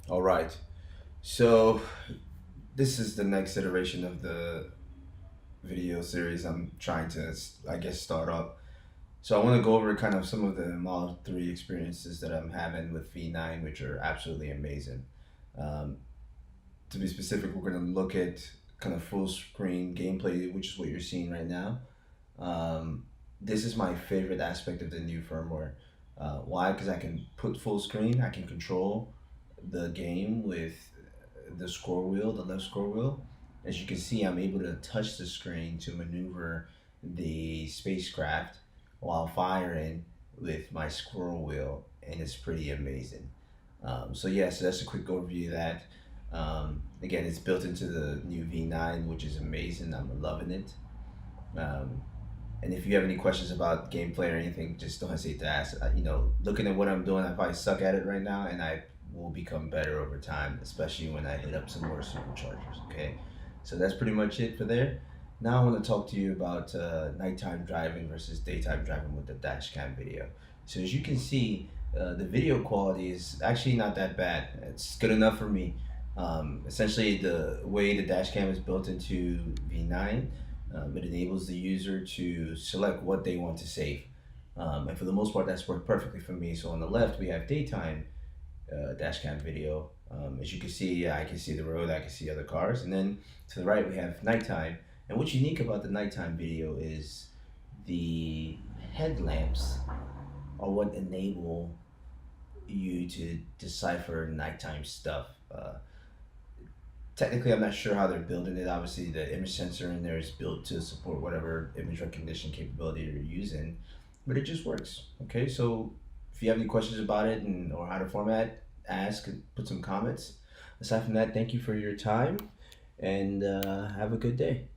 All right. So this is the next iteration of the video series I'm trying to, I guess, start up. So I want to go over kind of some of the Model 3 experiences that I'm having with V9, which are absolutely amazing. Um, to be specific, we're going to look at kind of full screen gameplay, which is what you're seeing right now. Um, this is my favorite aspect of the new firmware. Why? Because I can put full screen, I can control the game with the scroll wheel, the left scroll wheel. As you can see, I'm able to touch the screen to maneuver the spacecraft while firing with my scroll wheel, and it's pretty amazing. So that's a quick overview of that. Again, it's built into the new V9, which is amazing. I'm loving it. Um, and if you have any questions about gameplay or anything, just don't hesitate to ask. Looking at what I'm doing, I probably suck at it right now, and I will become better over time, especially when I hit up some more superchargers. Okay, so that's pretty much it for there. Now I want to talk to you about nighttime driving versus daytime driving with the Dashcam video. So as you can see, the video quality is actually not that bad. It's good enough for me. Essentially, the way the Dashcam is built into V9, it enables the user to select what they want to save. And for the most part, that's worked perfectly for me. So on the left, we have daytime dash cam video. As you can see, I can see the road, I can see other cars. And then to the right, we have nighttime. And what's unique about the nighttime video is the headlamps are what enable you to decipher nighttime stuff. Technically, I'm not sure how they're building it. Obviously, the image sensor in there is built to support whatever image recognition capability you're using, but it just works. Okay, so if you have any questions about it and or how to format, ask and put some comments. Aside from that, thank you for your time and have a good day.